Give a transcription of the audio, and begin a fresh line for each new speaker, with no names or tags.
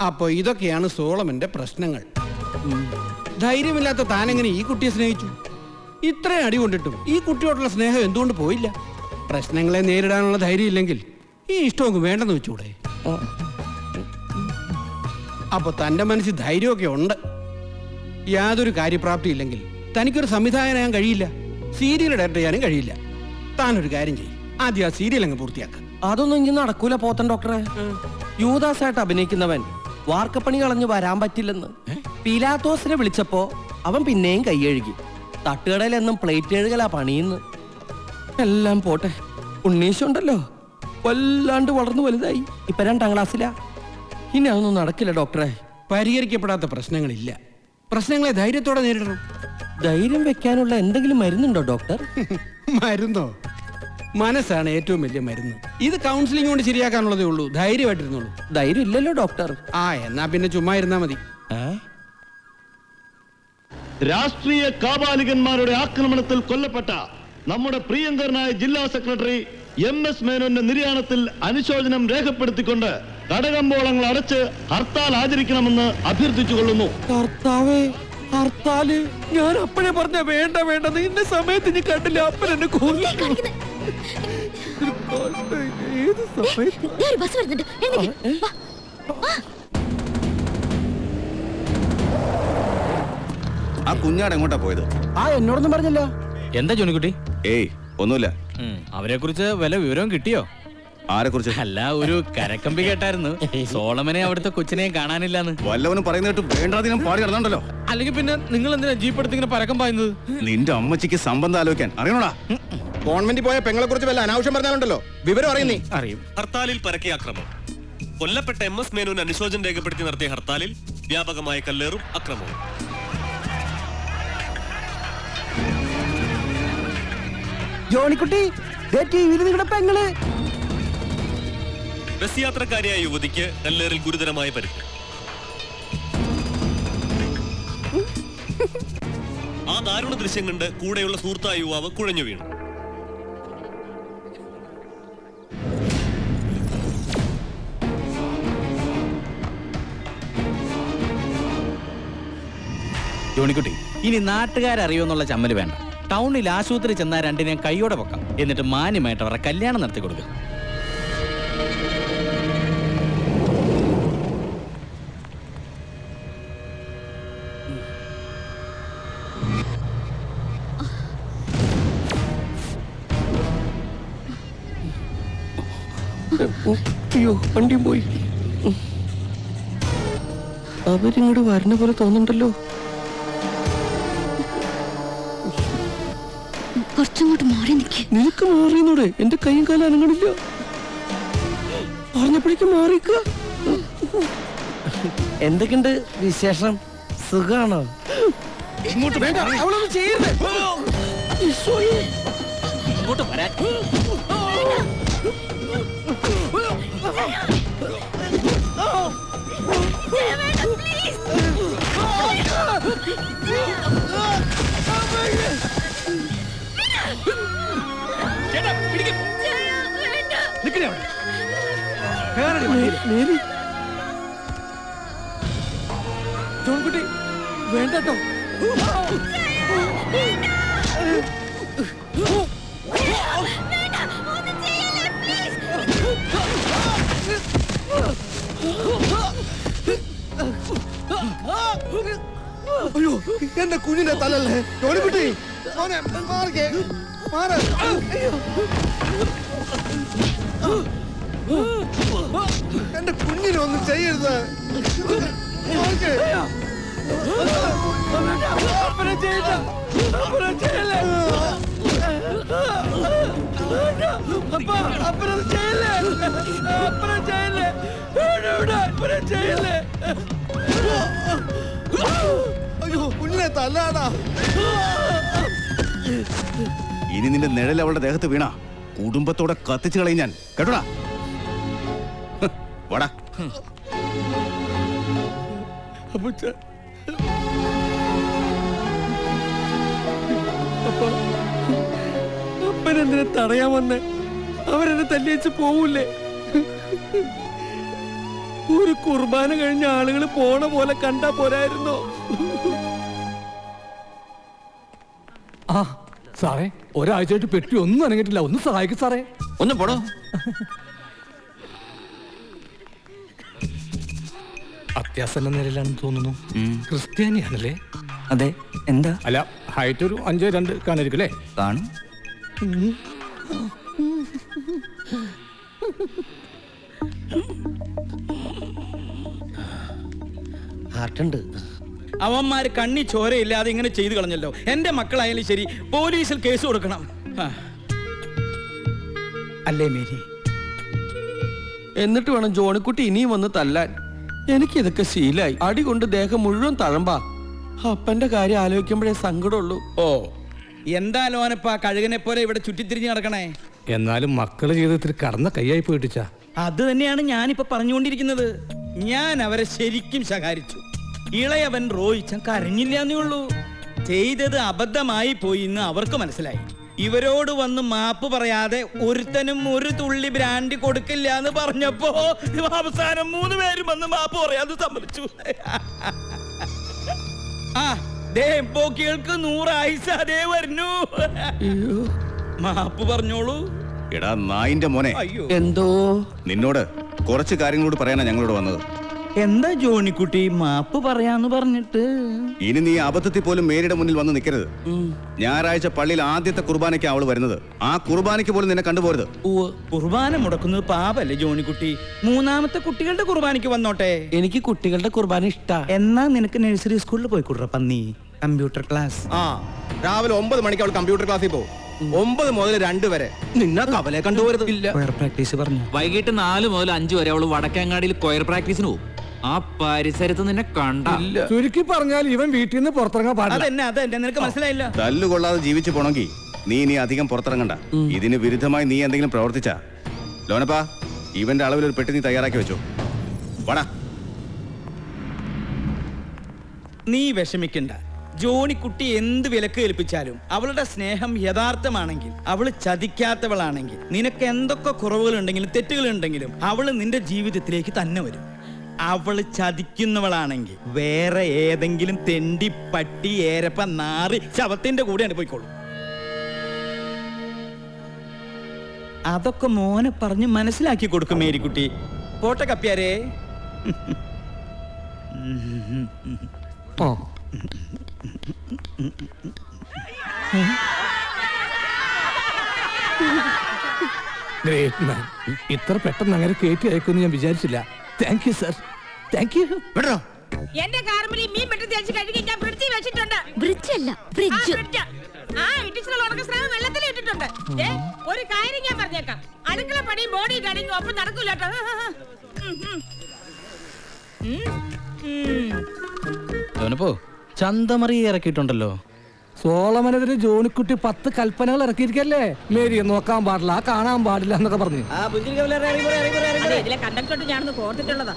അപ്പൊ ഇതൊക്കെയാണ് സോളമന്റെ പ്രശ്നങ്ങൾ. ധൈര്യമില്ലാത്ത താനെങ്ങനെ ഈ കുട്ടിയെ സ്നേഹിച്ചു? ഇത്രയും അടി കൊണ്ടിട്ടും ഈ കുട്ടിയോടുള്ള സ്നേഹം എന്തുകൊണ്ട് പോയില്ല? പ്രശ്നങ്ങളെ നേരിടാനുള്ള ധൈര്യം ഇല്ലെങ്കിൽ ഈ ഇഷ്ടമൊക്കെ വേണ്ടെന്ന് വെച്ചൂടെ? അപ്പൊ തന്റെ മനസ്സിൽ ധൈര്യമൊക്കെ ഉണ്ട്. യാതൊരു കാര്യപ്രാപ്തി ഇല്ലെങ്കിൽ തനിക്കൊരു സംവിധായകനാകാൻ കഴിയില്ല, സീരിയൽ ഡയറക്ടർ ചെയ്യാനും കഴിയില്ല. താനൊരു കാര്യം ചെയ്യും, ആദ്യം ആ സീരിയൽ അങ്ങ് പൂർത്തിയാക്കുക.
അതൊന്നും ഇനി നടക്കൂല പോത്തൻ ഡോക്ടറെ. യൂദാസായിട്ട് അഭിനയിക്കുന്നവൻ വാർക്കപ്പണി കളഞ്ഞു വരാൻ പറ്റില്ലെന്ന് പീലാത്തോസിനെ വിളിച്ചപ്പോ അവൻ പിന്നെയും കൈയഴുകി. തട്ടുകടയിൽ എന്നും പ്ലേറ്റ് കഴുകലാ പണിയുന്നു. എല്ലാം പോട്ടെ, ഉണ്ണീശുണ്ടല്ലോ വല്ലാണ്ട് വളർന്നു വലുതായി, ഇപ്പൊ 2ാം ക്ലാസ്സിലാ. ഇനി അതൊന്നും നടക്കില്ല ഡോക്ടറെ.
പരിഹരിക്കപ്പെടാത്ത പ്രശ്നങ്ങളില്ല, പ്രശ്നങ്ങളെ ധൈര്യത്തോടെ നേരിടണം.
ധൈര്യം വെക്കാനുള്ള എന്തെങ്കിലും മരുന്നുണ്ടോ ഡോക്ടർ?
മരുന്നോ? മനസ്സാണ് ഏറ്റവും വലിയ മരുന്ന്. ഇത് കൗൺസിലിംഗ് കൊണ്ട് ശരിയാക്കാനുള്ളതേ ഉള്ളൂ. ധൈര്യമായിട്ടിരുന്നുള്ളൂ.
ധൈര്യം ഇല്ലല്ലോ ഡോക്ടർ.
എന്നാ പിന്നെ ചുമ്മാ ഇരുന്നാ മതി.
രാഷ്ട്രീയ കാപാലികന്മാരുടെ ആക്രമണത്തിൽ കൊല്ലപ്പെട്ട നമ്മുടെ പ്രിയങ്കരനായ ജില്ലാ സെക്രട്ടറി MS മേനോന്റെ നിര്യാണത്തിൽ അനുശോചനം രേഖപ്പെടുത്തിക്കൊണ്ട് കടകമ്പോളങ്ങൾ അടച്ച് ഹർത്താൽ ആചരിക്കണമെന്ന് അഭ്യർത്ഥിച്ചുകൊള്ളുന്നു.
കർത്താവേ, ഹർത്താല്! ഞാൻ അപ്പഴേ പറഞ്ഞ വേണ്ട വേണ്ടെന്ന്. ഇന്ന സമയത്ത് ഞാൻ കണ്ടില്ല, അപ്പൻ എന്നെ കൊല്ലും. ഏത് സമയത്ത്?
ആ കുഞ്ഞാട് എങ്ങോട്ടാ പോയത്?
എന്നോടൊന്നും പറഞ്ഞില്ല.
എന്താ ജോണിക്കുട്ടി?
ഏയ് ഒന്നുമില്ല.
അവരെ കുറിച്ച് വല്ല വിവരവും കിട്ടിയോ?
ആരെ കുറിച്ച്?
അല്ല, ഒരു കരക്കമ്പി കേട്ടായിരുന്നു സോളമനെ അവിടുത്തെ കൊച്ചിനെയും കാണാനില്ലാന്ന്.
വല്ലവനും പറയുന്നിട്ട് വേണ്ടാതിനും പാടി നടന്നുണ്ടല്ലോ.
അല്ലെങ്കിൽ പിന്നെ നിങ്ങൾ എന്തിനാ ജീപ്പ് എടുത്ത് ഇങ്ങനെ പരക്കം പായുന്നത്?
നിന്റെ അമ്മച്ചിക്ക് സംബന്ധം ആലോചിക്കാൻ അറിയണോടാ?
ഗവൺമെന്റ് പോയ പെങ്ങളെ കുറിച്ച് വല്ല അനാവശ്യം പറഞ്ഞാലുണ്ടല്ലോ വിവരം അറിയുന്നേ.
അറിയും.
ഹർത്താലിൽ പരക്കിയ ആക്രമണം. കൊല്ലപ്പെട്ട MS മേനോന് അനുശോചനം രേഖപ്പെടുത്തി നടത്തിയ ഹർത്താലിൽ വ്യാപകമായ കല്ലേറും അക്രമവും.
ജോണിക്കുട്ടി, നിങ്ങളുടെ പെങ്ങള്.
ബസ് യാത്രക്കാരിയായ യുവതിക്ക് കല്ലേറിൽ ഗുരുതരമായ പരിക്ക്. ആ ദാരുണ ദൃശ്യം കണ്ട് കൂടെയുള്ള സുഹൃത്തായ യുവാവ് കുഴഞ്ഞു വീണു.
ജോണിക്കുട്ടി, ഇനി നാട്ടുകാരറിയോന്നുള്ള ചമ്മല് വേണ്ട. ടൗണിൽ ആശുപത്രി ചെന്നാൽ 2നെയും കൈയോടെ പൊക്കാം. എന്നിട്ട് മാന്യമായിട്ട് അവരുടെ കല്യാണം നടത്തി കൊടുക്കുക.
അയ്യോ, വണ്ടിയും പോയി. അവരിങ്ങോട്ട് വരണ പോലെ തോന്നുന്നുണ്ടല്ലോ.
കുറച്ചങ്ങോട്ട് മാറി നിൽക്ക്.
നിനക്ക് മാറിയെന്നൂടെ? എന്റെ കൈയും കാലം അനങ്ങണില്ല. പറഞ്ഞപ്പോഴേക്കും മാറിക്ക. എന്തൊക്കെയുണ്ട് വിശേഷം? സുഖാണോ?
ഇങ്ങോട്ട് വേണ്ട, അവളൊന്നും ചെയ്യരുത്.
ഇങ്ങോട്ട് വരാൻ.
ജോൺകുട്ടി, വേണ്ടോ?
അയ്യോ, എന്റെ കുഞ്ഞിന്റെ തലല്ലേ ജോണിക്കുട്ടി. എന്റെ കുഞ്ഞിനെ ഒന്നും ചെയ്യരുത്. അയ്യോ, കുഞ്ഞിനെ തല്ലാടാ.
ഇനി നിന്റെ നിഴൽ അവളുടെ ദേഹത്ത് വീണ കുടുംബത്തോടെ കത്തിച്ചു കളയും ഞാൻ, കേട്ടോടാ. വാടാ.
അപ്പനെന്തിനെ തടയാൻ വന്നേ? അവരെന്നെ തല്ലിച്ച് പോവൂലേ? ഒരു കുർബാന കഴിഞ്ഞ ആളുകൾ പോണ പോലെ കണ്ടാ പോരായിരുന്നോ?
ആ സാറേ, ഒരാഴ്ചയായിട്ട് പെട്ടി ഒന്നും അനങ്ങിട്ടില്ല. ഒന്ന് സഹായിക്കും സാറേ.
ഒന്ന് പോടോ.
അത്യാസന്ന നിലയിലാണെന്ന് തോന്നുന്നു. ക്രിസ്ത്യാനിയാണല്ലേ?
അതെ. എന്താ?
അല്ല, ഹൈറ്റ് ഒരു 5'2" കാണായിരിക്കും അല്ലേ?
കാണും. ഹാർട്ടുണ്ട്.
അവന്മാര് കണ്ണി ചോരയില്ലാതെ ഇങ്ങനെ ചെയ്തു കളഞ്ഞല്ലോ. എന്റെ മക്കളായാലും ശരി, പോലീസിൽ കേസ് കൊടുക്കണം.
അല്ലേ മേരി?
എന്നിട്ട് വേണം ജോണിക്കുട്ടി ഇനിയും വന്ന് തല്ലാൻ. എനിക്കിതൊക്കെ ശീലായി. അടി കൊണ്ട് ദേഹം മുഴുവൻ തഴമ്പാ. അപ്പന്റെ കാര്യം ആലോചിക്കുമ്പോഴേ സങ്കടമുള്ളൂ.
ഓ, എന്താ ലോനപ്പാ കഴുകനെ പോലെ ഇവിടെ ചുറ്റിത്തിരിഞ്ഞ് നടക്കണേ?
എന്നാലും മക്കളെ ജീവിതത്തിൽ കടന്ന കൈയായി പോയിട്ടിച്ചാ.
അത് തന്നെയാണ് ഞാനിപ്പോ പറഞ്ഞുകൊണ്ടിരിക്കുന്നത്. ഞാൻ അവരെ ശരിക്കും ശകാരിച്ചു. ഇളയവൻ റോയിച്ചൻ കരഞ്ഞില്ലാന്നേ ഉള്ളൂ. ചെയ്തത് അബദ്ധമായി പോയി എന്ന് അവർക്ക് മനസ്സിലായി. ഇവരോട് വന്ന് മാപ്പ് പറയാതെ ഒരുത്തനും ഒരു തുള്ളി ബ്രാൻഡി കൊടുക്കില്ല എന്ന് പറഞ്ഞപ്പോ അവസാനം 3 പേരും വന്ന് മാപ്പ് പറയാതെ സമ്മതിച്ചു. ആ പോക്കികൾക്ക് 100 ആയുസ് അതേ വരുന്നു. മാപ്പ് പറഞ്ഞോളൂ.
എടാ നായിന്റെ മോനെ,
അയ്യോ,
എന്തോ
നിന്നോട് കുറച്ച് കാര്യങ്ങളോട് പറയാനാ ഞങ്ങളോട് വന്നത്.
എന്താ ജോണിക്കുട്ടി മാപ്പ് പറയാന്ന് പറഞ്ഞിട്ട്?
ഇനി നീ അബദ്ധത്തിൽ പോലും മേരിയുടെ മുന്നിൽ വന്ന് നിൽക്കരുത്. ഞായറാഴ്ച പള്ളിയിൽ ആദ്യത്തെ കുർബാനയ്ക്ക് അവള് വരുന്നത്. ആ കുർബാനയ്ക്ക് പോലും നിന്നെ കണ്ടുപോരുത്.
കുർബാന മുടക്കുന്നത് പാപല്ലേ ജോണിക്കുട്ടി? 3ാമത്തെ കുട്ടികളുടെ കുർബാനയ്ക്ക് വന്നോട്ടെ.
എനിക്ക് കുട്ടികളുടെ കുർബാന ഇഷ്ടാ.
എന്നാ നിനക്ക് നഴ്സറി സ്കൂളിൽ പോയി കൊടുറ പന്നി. Computer class.
ആ രാവിലെ 9 മണിക്ക് അവൾ കമ്പ്യൂട്ടർ ക്ലാസ്സിൽ പോകും. 9 മുതൽ 2 വരെ. നിന്നെ കവലെ കണ്ടുപോരുത്.
പ്രാക്ടീസ് പറഞ്ഞു.
വൈകിട്ട് 4 മുതൽ 5 വരെ അവള് വടക്കങ്ങാടിയിൽ കൊയർ പ്രാക്ടീസിന് പോകും. ആ പരിസരത്ത് നിന്നെ കണ്ട.
ചുരുക്കി പറഞ്ഞാൽ ഇവൻ വീട്ടിൽ നിന്ന് പുറത്തിറങ്ങാൻ പാടില്ല.
അതെന്നെ നിനക്ക് മനസ്സിലായില്ല?
തല്ലുകൊള്ളാതെ ജീവിച്ചു പോണെങ്കിൽ നീ ഇനി അധികം പുറത്തിറങ്ങണ്ട. ഇതിന് വിരുദ്ധമായി നീ എന്തെങ്കിലും പ്രവർത്തിച്ചാ ലോനപ്പാ, ഇവന്റെ അളവിൽ ഒരു പെട്ടി നീ തയ്യാറാക്കി വെച്ചോ. വാടാ.
നീ വിഷമിക്കണ്ട. ജോണിക്കുട്ടി എന്ത് വിലക്ക് ഏൽപ്പിച്ചാലും അവളുടെ സ്നേഹം യഥാർത്ഥമാണെങ്കിൽ, അവള് ചതിക്കാത്തവളാണെങ്കിൽ, നിനക്ക് എന്തൊക്കെ കുറവുകളുണ്ടെങ്കിലും തെറ്റുകളുണ്ടെങ്കിലും അവള് നിന്റെ ജീവിതത്തിലേക്ക് തന്നെ വരും. അവള് ചതിക്കുന്നവളാണെങ്കിൽ വേറെ ഏതെങ്കിലും തെണ്ടി പട്ടി ഏരപ്പ നാറി ശവത്തിന്റെ കൂടെയാണ് പോയിക്കോളും. അതൊക്കെ മോനെ പറഞ്ഞ് മനസ്സിലാക്കി കൊടുക്കും മേരിക്കുട്ടി. പോട്ടെ കപ്പ്യാരേ.
ഗ്രേറ്റ് മാൻ. ഇത്ര പെട്ടെന്ന് അങ്ങനെ കയറ്റി അയക്കുമെന്ന് ഞാൻ വിചാരിച്ചില്ല. Thank you sir. Thank you.
എന്റെ കാർമിൽ മീൻ പെട്ടി തേച്ച് കഴുകി ഞാൻ ഫ്രിഡ്ജിൽ വെച്ചിട്ടുണ്ട്.
ബ്രിഡ്ജല്ല, ഫ്രിഡ്ജ്.
വെള്ളത്തിൽ ഇട്ടിട്ടുണ്ട്. ഒരു കാര്യം ഞാൻ പറഞ്ഞേക്കാം, അടുക്കള പണിയും ബോഡി കടിയും ഒപ്പം നടക്കൂല.
ചന്തമറി ഇറക്കിയിട്ടുണ്ടല്ലോ.
സോളമനെതിരെ ജോണിക്കുട്ടി 10 കൽപ്പനകൾ ഇറക്കിയിരിക്കല്ലേ? മേരിയെ നോക്കാൻ പാടില്ല, കാണാൻ പാടില്ല എന്നൊക്കെ പറഞ്ഞു.
ഇതിലെ കണ്ടക്ടർ ഞാനൊന്ന് കോർത്തിട്ടുള്ളതാ.